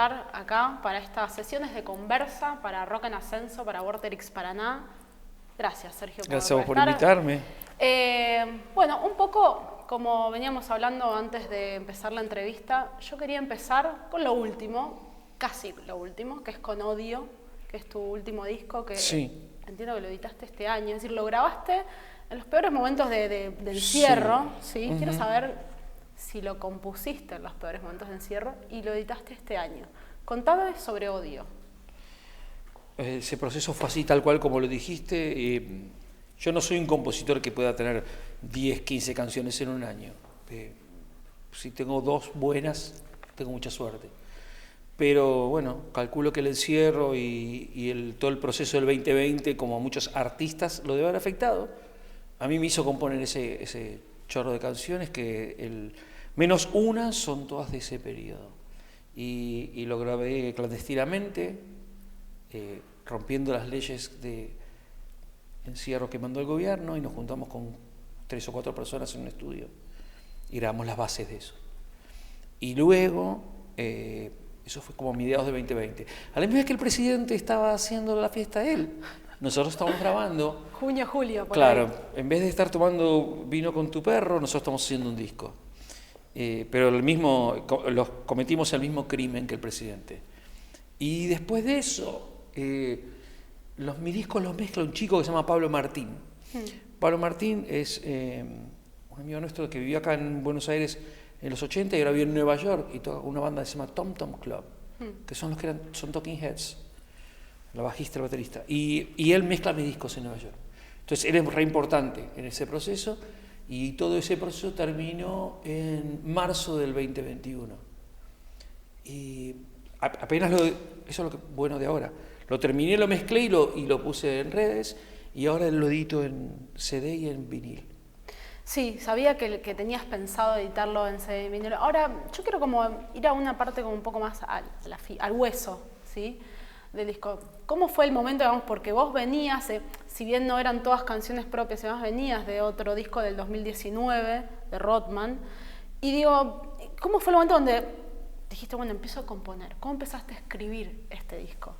estar acá para estas sesiones de conversa, para Rock en Ascenso, para Vorterix Paraná. Gracias, Sergio, Gracias por invitarme. Bueno, un poco como veníamos hablando antes de empezar la entrevista, yo quería empezar con lo último, casi lo último, que es con Odio, que es tu último disco, que sí. Entiendo que lo editaste este año, es decir, lo grabaste en los peores momentos de encierro, ¿sí? Quiero saber si lo compusiste en los peores momentos de encierro y lo editaste este año. Contame sobre Odio. Ese proceso fue así, tal cual como lo dijiste. Yo no soy un compositor que pueda tener 10, 15 canciones en un año. Si tengo 2 buenas, tengo mucha suerte. Pero bueno, calculo que el encierro y todo el proceso del 2020, como a muchos artistas, lo debe haber afectado. A mí me hizo componer ese chorro de canciones que menos una son todas de ese periodo. Y lo grabé clandestinamente, rompiendo las leyes de encierro que mandó el gobierno, y nos juntamos con 3 o 4 personas en un estudio y grabamos las bases de eso. Y luego... eso fue como a mediados de 2020. A la misma vez que el presidente estaba haciendo la fiesta él, nosotros estamos grabando. Junio, julio, por claro, ahí. En vez de estar tomando vino con tu perro, nosotros estamos haciendo un disco. Pero cometimos el mismo crimen que el presidente. Y después de eso, mis discos los mezcla un chico que se llama Pablo Martín. Pablo Martín es un amigo nuestro que vivió acá en Buenos Aires en los 80 y ahora vive en Nueva York y toca una banda que se llama Tom Tom Club, que son son Talking Heads, la bajista, el baterista, y él mezcla mis discos en Nueva York. Entonces él es re importante en ese proceso, y todo ese proceso terminó en marzo del 2021. Y apenas eso es lo bueno de ahora. Lo terminé, lo mezclé y lo puse en redes, y ahora lo edito en CD y en vinil. Sí, sabía que tenías pensado editarlo en CD y vinilo. Ahora, yo quiero como ir a una parte como un poco más al hueso, ¿sí?, del disco. ¿Cómo fue el momento, digamos, porque vos venías, si bien no eran todas canciones propias, además venías de otro disco del 2019, de Rothman, y digo, ¿cómo fue el momento donde dijiste, bueno, empiezo a componer? ¿Cómo empezaste a escribir este disco?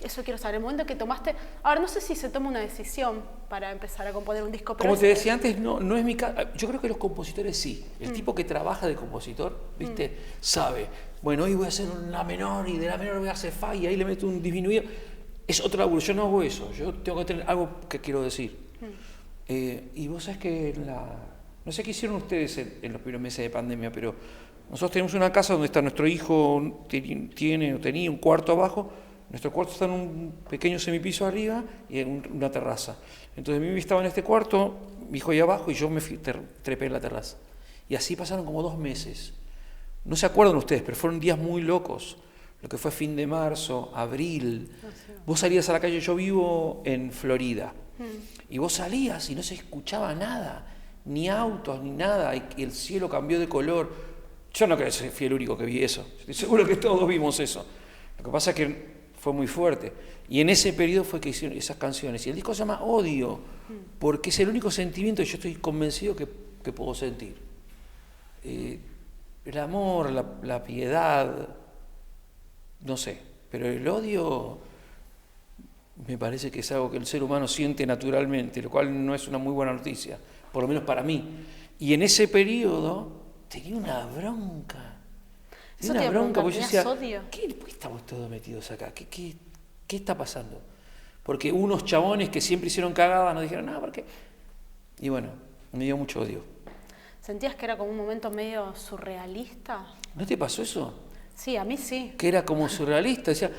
Eso quiero saber, el momento que tomaste... Ahora, no sé si se toma una decisión para empezar a componer un disco, pero... Como te decía antes, no es mi caso. Yo creo que los compositores sí. El tipo que trabaja de compositor, ¿viste? Sabe, bueno, hoy voy a hacer una menor y de la menor voy a hacer fa y ahí le meto un disminuido. Es otro laburo, yo no hago eso. Yo tengo que tener algo que quiero decir. Y vos sabés que no sé qué hicieron ustedes en los primeros meses de pandemia, pero nosotros tenemos una casa donde está nuestro hijo, tenía un cuarto abajo. Nuestro cuarto está en un pequeño semipiso arriba y en una terraza. Entonces mi bebé estaba en este cuarto, mi hijo ahí abajo, y yo me trepé en la terraza. Y así pasaron como 2 meses. No se acuerdan ustedes, pero fueron días muy locos. Lo que fue fin de marzo, abril. Vos salías a la calle, yo vivo en Florida, y vos salías y no se escuchaba nada, ni autos, ni nada, y el cielo cambió de color. Yo no creo que fui el único que vi eso. Estoy seguro que todos vimos eso. Lo que pasa es que fue muy fuerte. Y en ese periodo fue que hicieron esas canciones. Y el disco se llama Odio, porque es el único sentimiento que yo estoy convencido que puedo sentir. El amor, la piedad, no sé. Pero el odio me parece que es algo que el ser humano siente naturalmente, lo cual no es una muy buena noticia, por lo menos para mí. Y en ese periodo tenía una bronca. Una bronca, porque yo decía, ¿por qué estamos todos metidos acá? ¿Qué está pasando? Porque unos chabones que siempre hicieron cagadas nos dijeron, ¿por qué? Y bueno, me dio mucho odio. ¿Sentías que era como un momento medio surrealista? ¿No te pasó eso? Sí, a mí sí. Que era como surrealista, decía,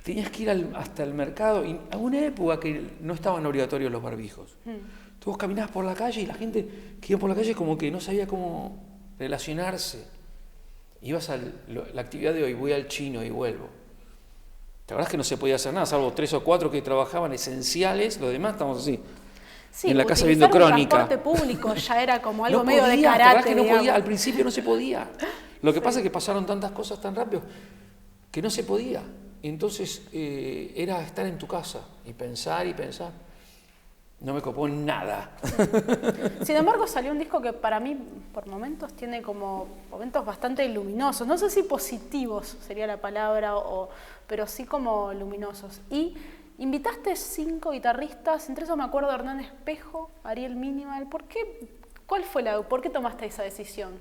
tenías que ir hasta el mercado, y a una época que no estaban obligatorios los barbijos. Tú vos caminabas por la calle y la gente que iba por la calle como que no sabía cómo relacionarse. Ibas a la actividad de hoy, voy al chino y vuelvo. La verdad es que no se podía hacer nada, salvo 3 o 4 que trabajaban esenciales, los demás estamos así, sí, en la casa viendo Crónica. El transporte público ya era como algo no medio podía, de karate. La verdad es que no podía, al principio no se podía. Lo que pasa es que pasaron tantas cosas tan rápido que no se podía. Entonces era estar en tu casa y pensar y pensar. No me copó nada. Sin embargo, salió un disco que para mí, por momentos, tiene como momentos bastante luminosos. No sé si positivos sería la palabra, pero sí como luminosos. Y invitaste 5 guitarristas, entre esos me acuerdo de Hernán Espejo, Ariel Minimal. ¿Por qué tomaste esa decisión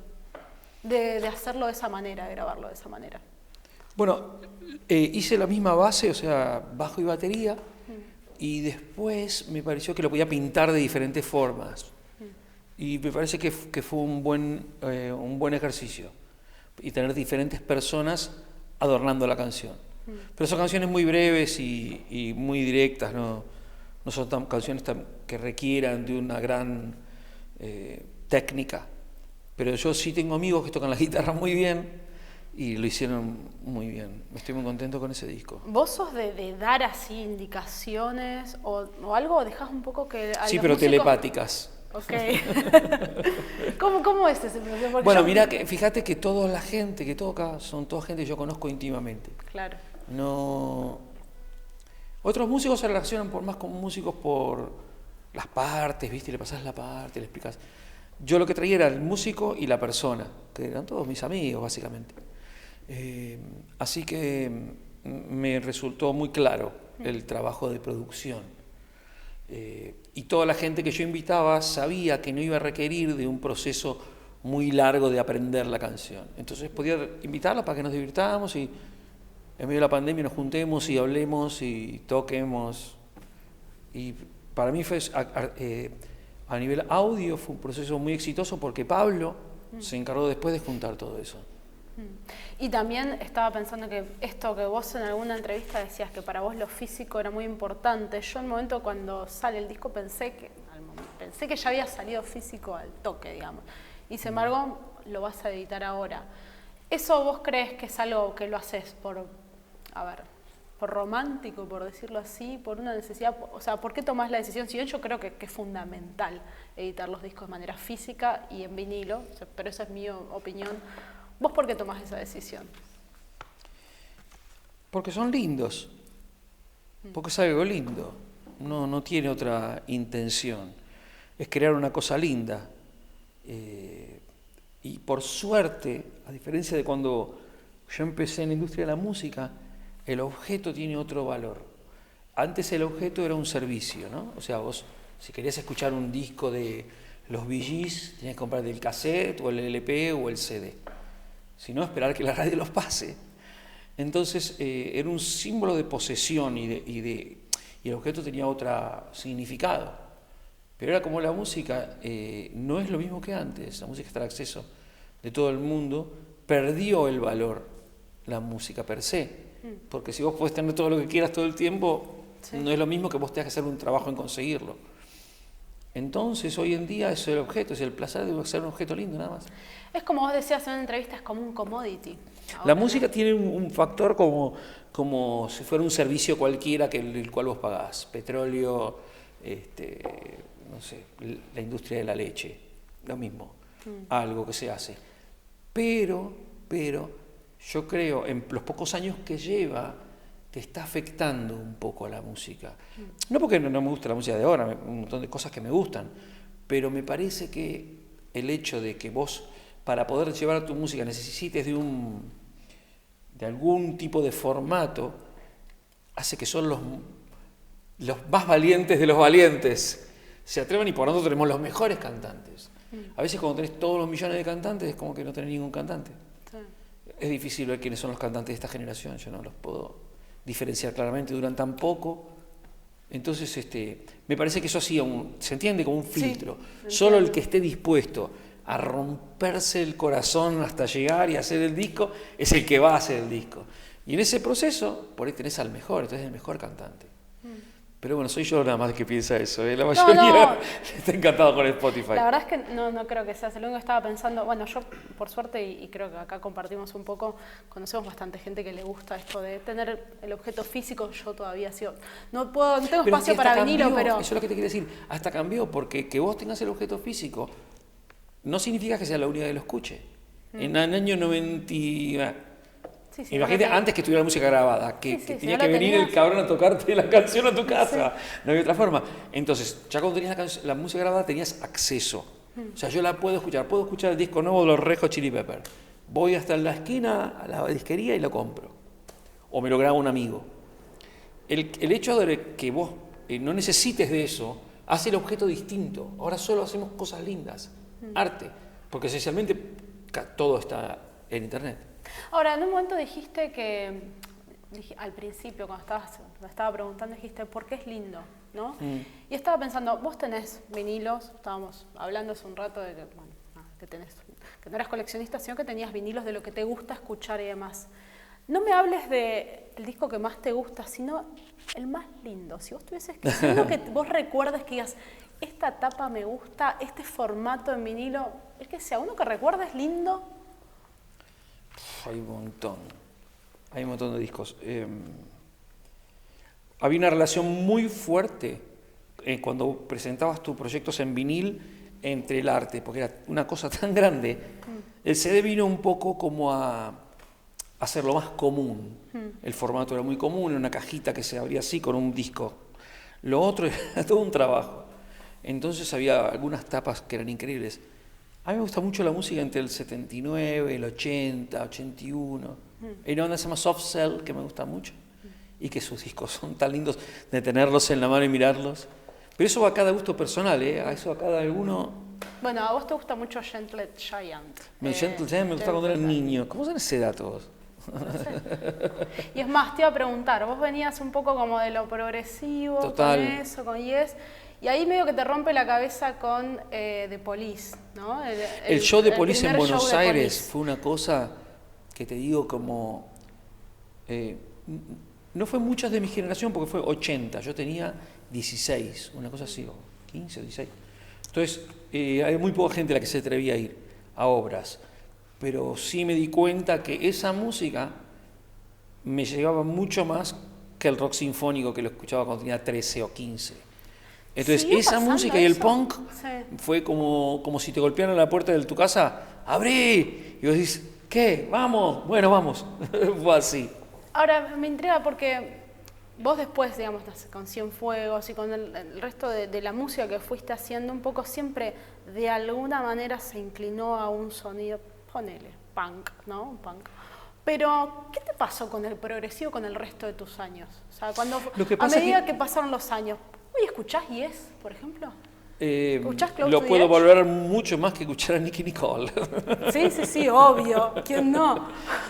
de hacerlo de esa manera, de grabarlo de esa manera? Bueno, hice la misma base, o sea, bajo y batería. Y después me pareció que lo podía pintar de diferentes formas. Y me parece que fue un buen ejercicio. Y tener diferentes personas adornando la canción. Pero son canciones muy breves y muy directas, no son canciones que requieran de una gran técnica. Pero yo sí tengo amigos que tocan la guitarra muy bien. Y lo hicieron muy bien. Estoy muy contento con ese disco. ¿Vos sos de dar así indicaciones o algo? ¿O dejás un poco que a sí, los pero músicos... telepáticas. Ok. ¿Cómo es ese proceso? Porque Bueno, mira, fíjate que toda la gente que toca son toda gente que yo conozco íntimamente. Claro. No... Otros músicos se relacionan más con músicos por las partes, ¿viste? Le pasás la parte, le explicas. Yo lo que traía era el músico y la persona, que eran todos mis amigos, básicamente. Así que me resultó muy claro el trabajo de producción. Y toda la gente que yo invitaba sabía que no iba a requerir de un proceso muy largo de aprender la canción. Entonces podía invitarla para que nos divirtamos y en medio de la pandemia nos juntemos y hablemos y toquemos. Y para mí fue, a nivel audio, fue un proceso muy exitoso porque Pablo se encargó después de juntar todo eso. Y también estaba pensando que esto que vos en alguna entrevista decías que para vos lo físico era muy importante. Yo en el momento cuando sale el disco pensé que ya había salido físico al toque, digamos. Y sin embargo lo vas a editar ahora. ¿Eso vos crees que es algo que lo haces por romántico, por decirlo así, por una necesidad? O sea, ¿por qué tomás la decisión? Si bien yo creo que es fundamental editar los discos de manera física y en vinilo, pero esa es mi opinión. ¿Vos por qué tomás esa decisión? Porque son lindos, porque es algo lindo, no tiene otra intención, es crear una cosa linda. Y por suerte, a diferencia de cuando yo empecé en la industria de la música, el objeto tiene otro valor. Antes el objeto era un servicio, ¿no? O sea, vos si querías escuchar un disco de los Bee Gees, tenías que comprarte el cassette o el LP o el CD. Si no, esperar que la radio los pase. Entonces era un símbolo de posesión y el objeto tenía otro significado. Pero era como la música, no es lo mismo que antes. La música está al acceso de todo el mundo, perdió el valor la música per se. Porque si vos podés tener todo lo que quieras todo el tiempo, sí, no es lo mismo que vos tengas que hacer un trabajo en conseguirlo. Entonces hoy en día es el objeto, es el placer de ser un objeto lindo nada más. Es como vos decías en una entrevista, es como un commodity. La música tiene un factor como si fuera un servicio cualquiera el cual vos pagás. Petróleo, no sé, la industria de la leche, lo mismo, algo que se hace. Pero yo creo, en los pocos años que lleva, te está afectando un poco a la música. No porque no me gusta la música de ahora, un montón de cosas que me gustan, pero me parece que el hecho de que vos, para poder llevar tu música, necesites de algún tipo de formato, hace que son los más valientes de los valientes se atrevan, y por lo tanto tenemos los mejores cantantes. A veces cuando tenés todos los millones de cantantes es como que no tenés ningún cantante. Sí. Es difícil ver quiénes son los cantantes de esta generación, yo no los puedo diferenciar claramente, duran tan poco. Entonces me parece que eso hacía se entiende como un filtro. Sí, solo el que esté dispuesto a romperse el corazón hasta llegar y hacer el disco es el que va a hacer el disco. Y en ese proceso, por ahí tenés al mejor, entonces el mejor cantante. Pero bueno, soy yo nada más que piensa eso, ¿eh? La mayoría está encantado con Spotify. La verdad es que no creo que seas el único que estaba pensando. Bueno, yo por suerte, y creo que acá compartimos un poco, conocemos bastante gente que le gusta esto de tener el objeto físico. Yo todavía no tengo espacio para vinilo, pero... Eso es lo que te quiero decir, hasta cambió, porque que vos tengas el objeto físico no significa que sea la única que lo escuche. En el año 90, Sí, sí, Imagínate bueno, antes que estuviera la música grabada, que sí, tenía no que lo venir tenías. el cabrón a tocarte la canción a tu casa. No había otra forma. Entonces, ya cuando tenías la música grabada tenías acceso. O sea, yo la puedo escuchar el disco nuevo de los Red Hot Chili Peppers. Voy hasta la esquina, a la disquería y lo compro. O me lo graba un amigo. El hecho de que vos no necesites de eso hace el objeto distinto. Ahora solo hacemos cosas lindas, arte, porque esencialmente todo está en internet. Ahora, en un momento dijiste que, al principio, cuando me estaba preguntando, dijiste, ¿por qué es lindo? ¿No? Y estaba pensando, vos tenés vinilos, estábamos hablando hace un rato de que, bueno, que no eras coleccionista, sino que tenías vinilos de lo que te gusta escuchar y demás. No me hables del disco que más te gusta, sino el más lindo. Si vos tuvieses que hacer uno que vos recuerdes, que digas, esta tapa me gusta, este formato en vinilo, el que sea, uno que recuerdes lindo. Hay un montón de discos. Había una relación muy fuerte cuando presentabas tus proyectos en vinil entre el arte, porque era una cosa tan grande. El CD vino un poco como a hacerlo más común. El formato era muy común, en una cajita que se abría así con un disco. Lo otro era todo un trabajo. Entonces había algunas tapas que eran increíbles. A mí me gusta mucho la música entre el 79, el 80, 81. Hay una banda que se llama Soft Cell que me gusta mucho y que sus discos son tan lindos de tenerlos en la mano y mirarlos. Pero eso va a cada gusto personal, ¿eh? A eso a cada uno. Bueno, a vos te gusta mucho Gentle Giant. Gentle Giant me gustaba cuando era niño. ¿Cómo saben ese dato vos? No sé. Y es más, te iba a preguntar, vos venías un poco como de lo progresivo, Total. con eso, con Yes, y ahí medio que te rompe la cabeza con The Police, ¿no? El show de Police en primer show Buenos de Aires Police. fue una cosa que te digo como... no fue muchas de mi generación porque fue 80, yo tenía 16, una cosa así, o 15 o 16. Entonces, hay muy poca gente a la que se atrevía a ir a obras, pero sí me di cuenta que esa música me llegaba mucho más que el rock sinfónico que lo escuchaba cuando tenía 13 o 15. Entonces, ¿Sigue esa pasando música y el eso? punk Sí. fue como si te golpearan la puerta de tu casa, ¡abrí! Y vos decís, ¿qué? ¿Vamos? Bueno, vamos. Fue así. Ahora, me intriga porque vos después, digamos, con Cienfuegos y con el resto de la música que fuiste haciendo, un poco siempre de alguna manera se inclinó a un sonido, ponele, punk, ¿no? Un punk. Pero, ¿qué te pasó con el progresivo con el resto de tus años? O sea, Lo que a pasa medida es que pasaron los años, ¿hoy escuchás Yes, por ejemplo? ¿Escuchás Close Lo to the puedo Edge? valorar mucho más que escuchar a Nicki Nicole. Sí, obvio. ¿Quién no?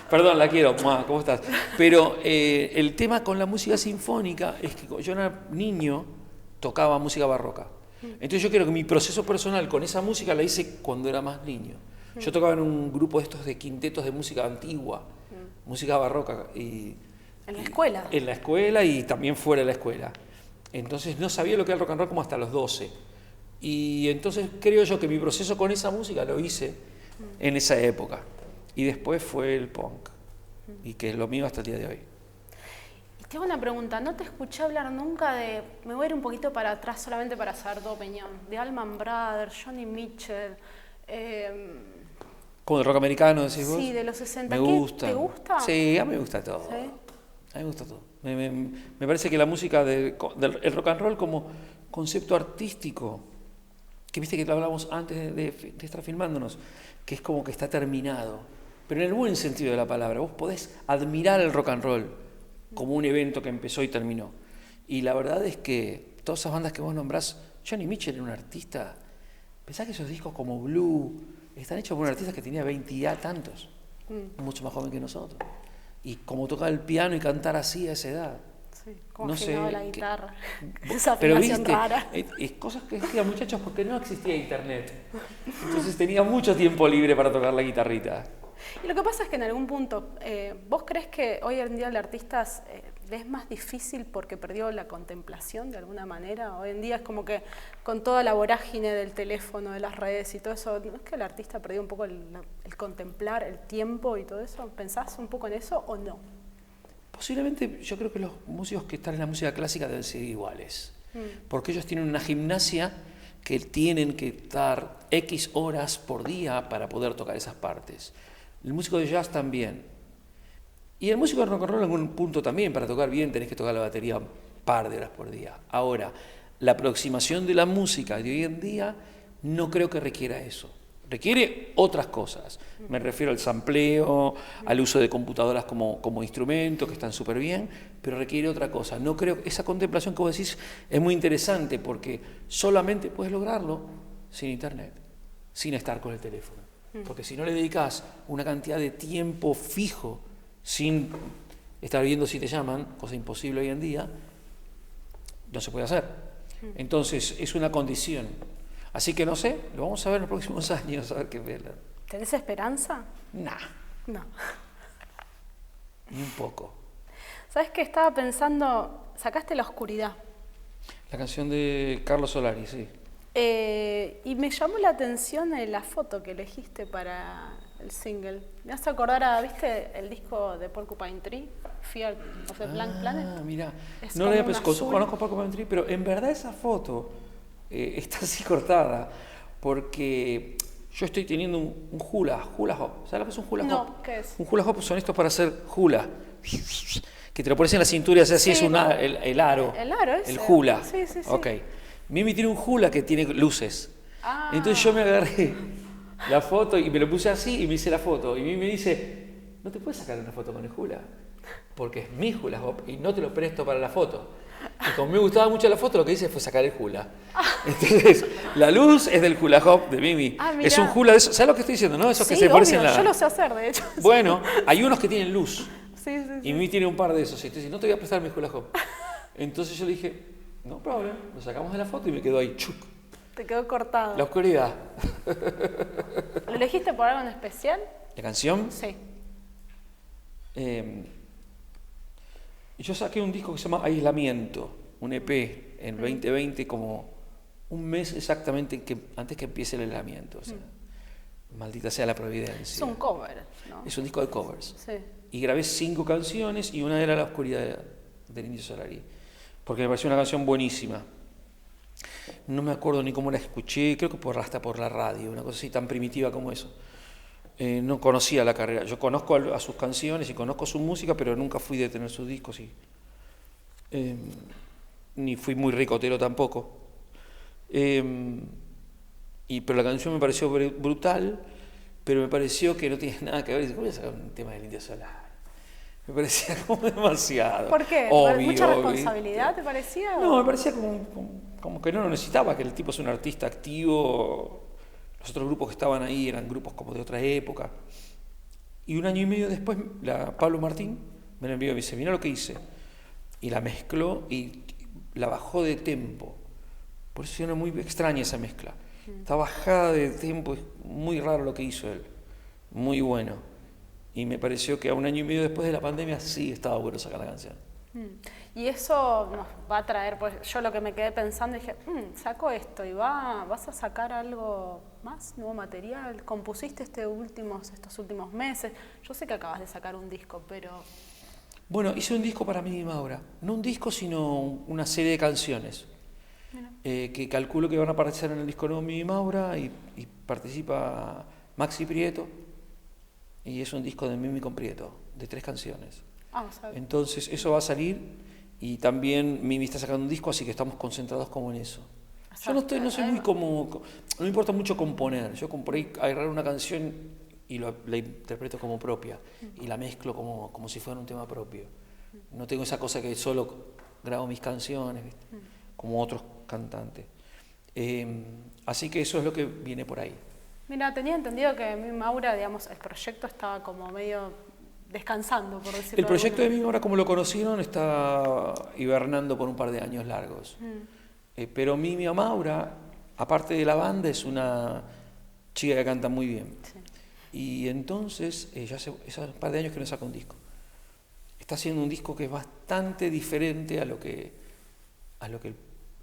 Perdón, la quiero. Mua, ¿cómo estás? Pero el tema con la música sinfónica es que yo era niño, tocaba música barroca. Entonces yo creo que mi proceso personal con esa música la hice cuando era más niño. Yo tocaba en un grupo de estos de quintetos de música antigua, música barroca. ¿En la escuela? En la escuela y también fuera de la escuela. Entonces no sabía lo que era el rock and roll como hasta los 12. Y entonces creo yo que mi proceso con esa música lo hice en esa época. Y después fue el punk. Y que es lo mío hasta el día de hoy. Y te hago una pregunta, no te escuché hablar nunca de, me voy a ir un poquito para atrás solamente para saber tu opinión, de Allman Brothers, Johnny Mitchell, ¿Como el rock americano decís vos? sí, de los 60. Me gusta. ¿Te gusta? Sí, a mí me gusta todo. ¿Sí? A mí me gusta todo. Me parece que la música del rock and roll como concepto artístico, que viste que lo hablamos antes de estar filmándonos, que es como que está terminado, pero en el buen sentido de la palabra. Vos podés admirar el rock and roll como un evento que empezó y terminó. Y la verdad es que todas esas bandas que vos nombrás, Johnny Mitchell era un artista, pensás que esos discos como Blue están hechos por un artista que tenía 20 y tantos, mucho más joven que nosotros. Y como tocar el piano y cantar así a esa edad. Sí, como No afinaba sé, la guitarra. que- Esa pero afinación viste, rara. es cosas que hacían muchachos porque no existía internet. Entonces tenía mucho tiempo libre para tocar la guitarrita. Y lo que pasa es que en algún punto, ¿vos crees que hoy en día el artista le es más difícil porque perdió la contemplación de alguna manera? Hoy en día es como que con toda la vorágine del teléfono, de las redes y todo eso, ¿no es que el artista perdió un poco el contemplar el tiempo y todo eso? ¿Pensás un poco en eso o no? Posiblemente yo creo que los músicos que están en la música clásica deben ser iguales. Porque ellos tienen una gimnasia que tienen que dar X horas por día para poder tocar esas partes. El músico de jazz también. Y el músico de rock and roll en algún punto también, para tocar bien, tenés que tocar la batería un par de horas por día. Ahora, la aproximación de la música de hoy en día no creo que requiera eso. Requiere otras cosas. Me refiero al sampleo, al uso de computadoras como instrumento, que están súper bien, pero requiere otra cosa. No creo, esa contemplación que vos decís es muy interesante porque solamente puedes lograrlo sin internet, sin estar con el teléfono. Porque si no le dedicas una cantidad de tiempo fijo, sin estar viendo si te llaman, cosa imposible hoy en día, no se puede hacer. Entonces, es una condición. Así que no sé, lo vamos a ver en los próximos años, a ver qué ver. ¿Tenés esperanza? Nah, No. ni un poco. ¿Sabes qué? Estaba pensando, sacaste La Oscuridad. La canción de Carlos Solari, sí. Y me llamó la atención la foto que elegiste para el single. Me hace acordar a, ¿viste el disco de Porcupine Tree? Fear of the Blank Planet. Ah, mira, Es no como le un había azul. conozco Porcupine Tree, pero en verdad esa foto está así cortada porque yo estoy teniendo un hula hop. ¿Sabes lo que es un hula hop? No, ¿qué es? Un hula hop son estos para hacer hula. Que te lo pones en la cintura y así Sí, es el aro. El aro ese. El hula. Sí, sí, sí. Ok. Mimi tiene un hula que tiene luces. Ah. Entonces yo me agarré la foto y me lo puse así y me hice la foto. Y Mimi me dice, no te puedes sacar una foto con el hula, porque es mi hula hop y no te lo presto para la foto. Y como me gustaba mucho la foto, lo que hice fue sacar el hula. Entonces, la luz es del hula hop de Mimi. Ah, es un hula de eso. ¿Sabes lo que estoy diciendo, no? Esos Sí, que se ponen en obvio, la... yo lo sé hacer, de hecho. Bueno, hay unos que tienen luz. Sí, sí, Y sí. Mimi tiene un par de esos. Y entonces, no te voy a prestar mi hula hop. Entonces yo le dije, no problem. Lo sacamos de la foto y me quedó ahí, chuc. Te quedó cortado. La oscuridad. ¿Lo elegiste por algo en especial? La canción... Sí. Yo saqué un disco que se llama Aislamiento, un EP en 2020, como un mes exactamente antes que empiece el aislamiento. O sea, maldita sea la providencia. Es un cover, ¿no? Es un disco de covers. Sí. Y grabé 5 canciones y una era La Oscuridad del Indio Solari, porque me pareció una canción buenísima. No me acuerdo ni cómo la escuché, creo que hasta por la radio, una cosa así tan primitiva como eso. No conocía la carrera. Yo conozco a sus canciones y conozco su música, pero nunca fui de tener sus discos. Ni fui muy ricotero tampoco. Pero la canción me pareció brutal, pero me pareció que no tiene nada que ver. ¿Cómo voy a sacar un tema del Indio Solari? Me parecía como demasiado. ¿Por qué? Obvio, ¿Mucha obvio. responsabilidad te parecía? No, me parecía como que no lo necesitaba, que el tipo es un artista activo. Los otros grupos que estaban ahí eran grupos como de otra época. Y un año y medio después, Pablo Martín me lo envió y me dice, mira lo que hice. Y la mezcló y la bajó de tempo. Por eso era muy extraña esa mezcla. Está bajada de tempo, es muy raro lo que hizo él. Muy bueno. Y me pareció que a un año y medio después de la pandemia sí estaba bueno sacar la canción. Y eso nos va a traer, pues yo lo que me quedé pensando, dije, saco esto y vas a sacar algo más, nuevo material. ¿Compusiste estos últimos meses? Yo sé que acabas de sacar un disco, pero... Bueno, hice un disco para Mimi Maura. No un disco, sino una serie de canciones. Que calculo que van a aparecer en el disco nuevo Mimi Maura y participa Maxi Prieto. Y es un disco de Mimi con Prieto, de 3 canciones. Entonces eso va a salir y también Mimi está sacando un disco, así que estamos concentrados como en eso. Yo no soy muy como, no me importa mucho componer. Yo por ahí agarrar una canción y la interpreto como propia y la mezclo como si fuera un tema propio. No tengo esa cosa que solo grabo mis canciones, ¿viste? Como otros cantantes. Así que eso es lo que viene por ahí. Mira, tenía entendido que Mimi Maura, digamos, el proyecto estaba como medio descansando, por decirlo. El proyecto de Mimi Maura, como lo conocieron, está hibernando por un par de años largos. Pero Mimi Maura, aparte de la banda, es una chica que canta muy bien. Sí. Y entonces, ya hace un par de años que no saca un disco. Está haciendo un disco que es bastante diferente a lo que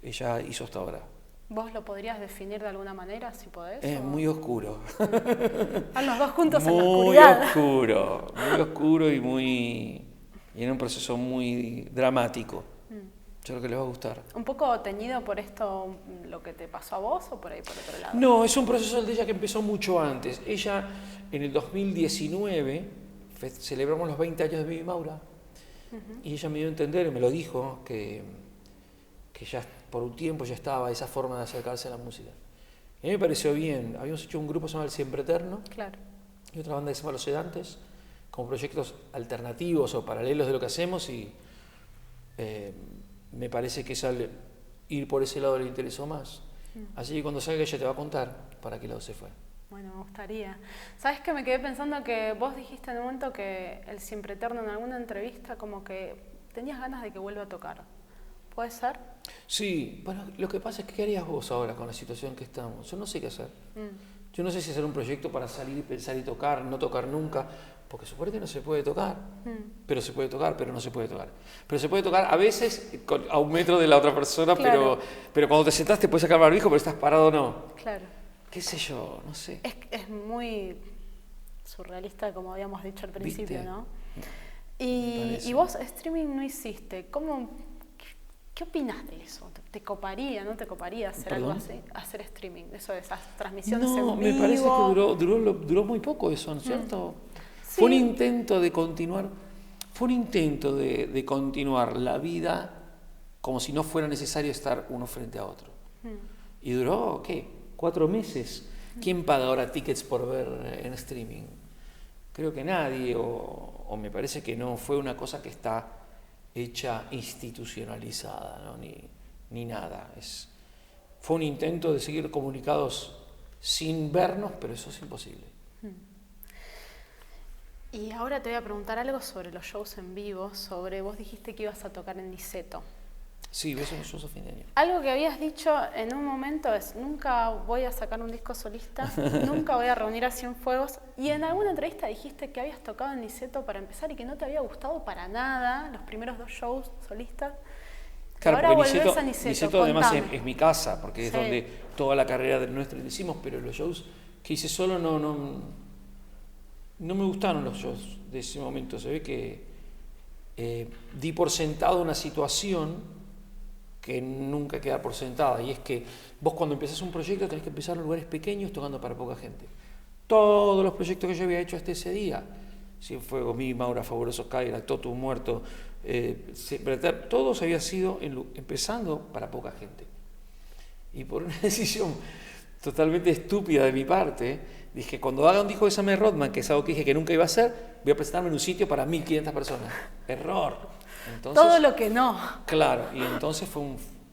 ella hizo hasta ahora. ¿Vos lo podrías definir de alguna manera, si podés? Es muy oscuro. Están los dos juntos en la oscuridad. Muy oscuro y en un proceso muy dramático. Yo creo que les va a gustar. ¿Un poco teñido por esto, lo que te pasó a vos, o por ahí por otro lado? No, es un proceso de ella que empezó mucho antes. Ella, en el 2019, celebramos los 20 años de Mimi Maura, y ella me dio a entender, y me lo dijo, que ya por un tiempo ya estaba esa forma de acercarse a la música. Y a mí me pareció bien. Habíamos hecho un grupo que se llama El Siempre Eterno, Claro. y otra banda que se llama Los Sedantes, como proyectos alternativos o paralelos de lo que hacemos, y me parece que ir por ese lado le interesó más. Así que cuando salga ella te va a contar para qué lado se fue. Bueno, me gustaría. ¿Sabes que me quedé pensando que vos dijiste en un momento que El Siempre Eterno en alguna entrevista como que tenías ganas de que vuelva a tocar? ¿Puede ser? Sí, bueno, lo que pasa es que ¿qué harías vos ahora con la situación que estamos? Yo no sé qué hacer. Yo no sé si hacer un proyecto para salir y pensar y tocar, no tocar nunca, porque supone que no se puede tocar, pero se puede tocar, pero no se puede tocar. Pero se puede tocar a veces a 1 metro de la otra persona, Claro. pero cuando te sentás te puedes sacar el barbijo, pero estás parado no. Claro. ¿Qué sé yo? No sé. Es muy surrealista, como habíamos dicho al principio, ¿Viste? ¿no? Me Y parece. vos streaming no hiciste. ¿Qué opinás de eso? ¿Te coparía, no te coparía hacer algo ¿Perdón? así? Hacer streaming, eso de esas transmisiones en No, vivo. me parece que duró muy poco eso, ¿no es cierto? Sí. Fue un intento de continuar, de continuar la vida como si no fuera necesario estar uno frente a otro. Y duró, ¿qué? 4 meses. ¿Quién paga ahora tickets por ver en streaming? Creo que nadie, o me parece que no fue una cosa que está hecha institucionalizada, ¿no? ni nada. Fue un intento de seguir comunicados sin vernos, pero eso es imposible. Y ahora te voy a preguntar algo sobre los shows en vivo, vos dijiste que ibas a tocar en Niceto. Sí, ves un show a fin de año. Algo que habías dicho en un momento es, nunca voy a sacar un disco solista, nunca voy a reunir a Cienfuegos, y en alguna entrevista dijiste que habías tocado en Niceto para empezar y que no te había gustado para nada los primeros 2 shows solistas. Claro, Ahora porque volvés a Niceto, además contame. es mi casa, porque es Sí. donde toda la carrera nuestra la hicimos, pero los shows que hice solo no me gustaron los shows de ese momento. Se ve que di por sentado una situación que nunca queda por sentada, y es que vos cuando empezás un proyecto tenés que empezar en lugares pequeños tocando para poca gente. Todos los proyectos que yo había hecho hasta ese día, Cienfuegos, Mimi Maura, Fabuloso Cadillac, Totu Muerto, todos habían sido empezando para poca gente. Y por una decisión totalmente estúpida de mi parte, dije, cuando haga un disco de Summer Rodman, que es algo que dije que nunca iba a hacer, voy a presentarme en un sitio para 1.500 personas. Error. Entonces, Todo lo que no. claro, y entonces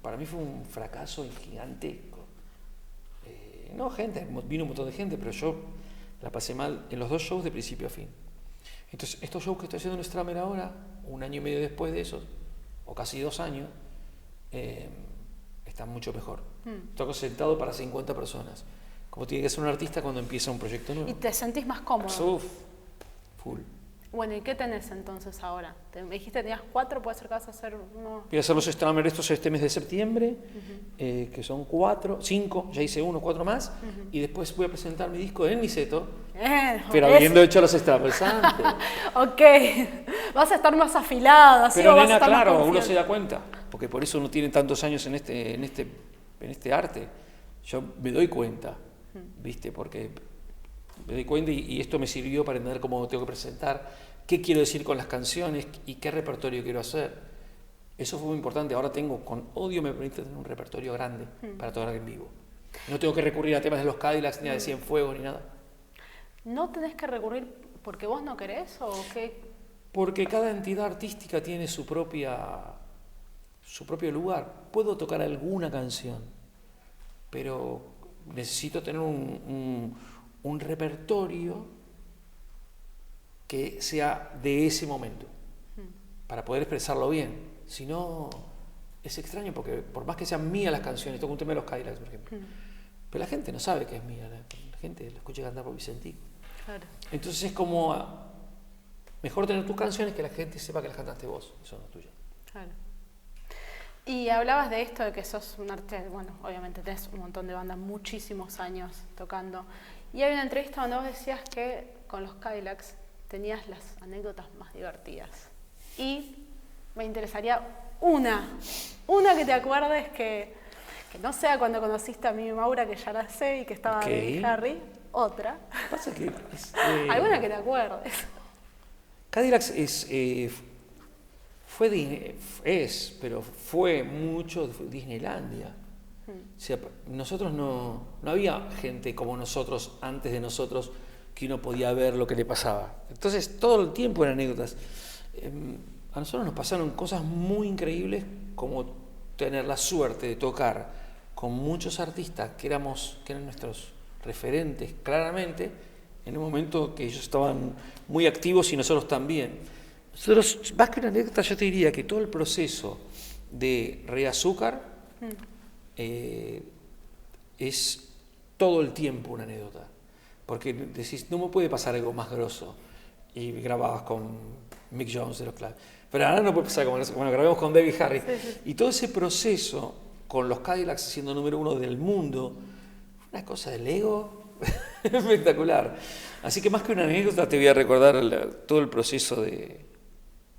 para mí fue un fracaso gigantesco. No, vino un montón de gente, pero yo la pasé mal en los 2 shows de principio a fin. Entonces, estos shows que estoy haciendo en Stramer ahora, 1 año y medio después de esos, o casi 2 años, están mucho mejor. Toco sentado para 50 personas, como tiene que ser un artista cuando empieza un proyecto nuevo. Y te sentís más cómodo. Uf, full. Bueno, ¿y qué tenés entonces ahora? Me dijiste que tenías 4, puede ser que vas a hacer uno. Voy a hacer los Stramer estos este mes de septiembre, que son 4, 5, ya hice 1, 4 más, y después voy a presentar mi disco en Niceto, pero habiendo hecho los Stramers antes. Ok, vas a estar más afilado, así Pero o vas a nena, estar más claro, uno confiante. se da cuenta, porque por eso uno tiene tantos años en este arte. Yo me doy cuenta, ¿viste? Porque me doy cuenta y esto me sirvió para entender cómo tengo que presentar, qué quiero decir con las canciones y qué repertorio quiero hacer. Eso fue muy importante. Ahora con Odio me permite tener un repertorio grande para tocar en vivo. No tengo que recurrir a temas de los Cadillacs, ni a de Cienfuegos, ni nada. ¿No tenés que recurrir porque vos no querés o qué? Porque cada entidad artística tiene su propio lugar. Puedo tocar alguna canción, pero necesito tener un repertorio que sea de ese momento, para poder expresarlo bien. Si no, es extraño, porque por más que sean mías las canciones, toco un tema de los Cadillacs, por ejemplo, pero la gente no sabe que es mía, la gente lo escucha cantar por Vicentico. Claro. Entonces es como, mejor tener tus canciones que la gente sepa que las cantaste vos, y son las tuyas. Claro. Y hablabas de esto, de que sos un artista, bueno, obviamente tenés un montón de bandas, muchísimos años tocando. Y hay una entrevista donde vos decías que con los Cadillacs tenías las anécdotas más divertidas. Y me interesaría una que te acuerdes que no sea cuando conociste a Mimi Maura, que ya la sé, y que estaba Ok. en Harry, otra. Pasa que Alguna que te acuerdes. Cadillacs fue mucho Disneylandia. O sea, nosotros no había gente como nosotros, antes de nosotros, que uno podía ver lo que le pasaba. Entonces, todo el tiempo eran anécdotas. A nosotros nos pasaron cosas muy increíbles, como tener la suerte de tocar con muchos artistas que eran nuestros referentes, claramente, en un momento que ellos estaban muy activos y nosotros también. Nosotros, más que una anécdota, yo te diría que todo el proceso de Rey Azúcar es todo el tiempo una anécdota. Porque decís, no me puede pasar algo más grosso. Y grababas con Mick Jones de los Clash. Pero ahora no puede pasar como bueno, grabamos con Debbie Harry. Sí. Y todo ese proceso, con los Cadillacs siendo número 1 del mundo, una cosa del ego espectacular. Así que más que una anécdota, te voy a recordar todo el proceso de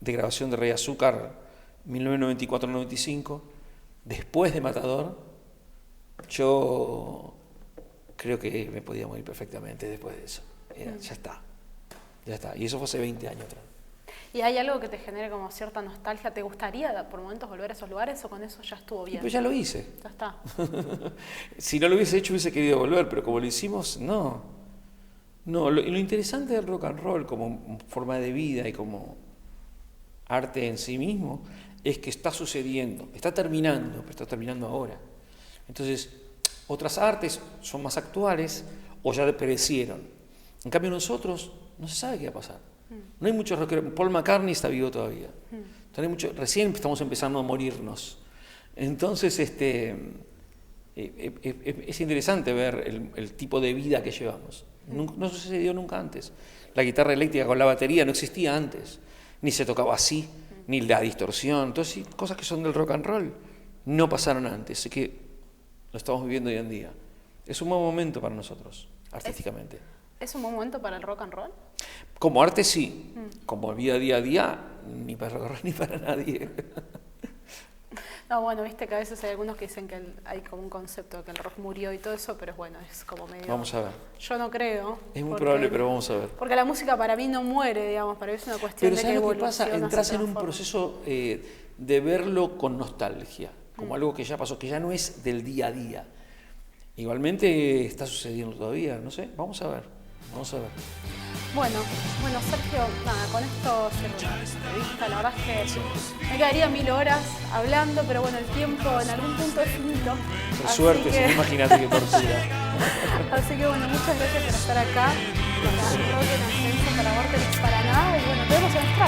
grabación de Rey Azúcar, 1994-95, después de Matador. Yo creo que me podía morir perfectamente después de eso. Ya está. Y eso fue hace 20 años atrás. ¿Y hay algo que te genere como cierta nostalgia? ¿Te gustaría por momentos volver a esos lugares o con eso ya estuvo bien? Pues ya lo hice. Ya está. Si no lo hubiese hecho hubiese querido volver, pero como lo hicimos, no. Lo interesante del rock and roll como forma de vida y como arte en sí mismo es que está sucediendo, está terminando, pero está terminando ahora. Entonces, otras artes son más actuales o ya perecieron. En cambio nosotros no se sabe qué va a pasar. No hay muchos rockeros. Paul McCartney está vivo todavía. Recién estamos empezando a morirnos. Entonces, es interesante ver el tipo de vida que llevamos. No sucedió nunca antes. La guitarra eléctrica con la batería no existía antes. Ni se tocaba así, ni la distorsión. Entonces, cosas que son del rock and roll no pasaron antes. Así que lo estamos viviendo hoy en día. Es un buen momento para nosotros, artísticamente. ¿Es un buen momento para el rock and roll? Como arte sí, como vida día a día, ni para rock and roll ni para nadie. No, bueno, viste que a veces hay algunos que dicen que hay como un concepto de que el rock murió y todo eso, pero bueno, es como medio... Vamos a ver. Yo no creo. Es muy probable, pero vamos a ver. Porque la música para mí no muere, digamos, para mí es una cuestión de que evoluciona. Pero ¿sabes lo que pasa? Entras en un proceso de verlo con nostalgia, como algo que ya pasó, que ya no es del día a día. Igualmente está sucediendo todavía, no sé, vamos a ver. Bueno, Sergio, nada, con esto cierro la entrevista. La verdad es que me quedaría 1000 horas hablando, pero bueno, el tiempo en algún punto es finito. Por suerte, si no, imagínate qué tortura. Así que bueno, muchas gracias por estar acá. Rock en Ascenso para Vorterix para nada. Y bueno, te vemos en Estrada.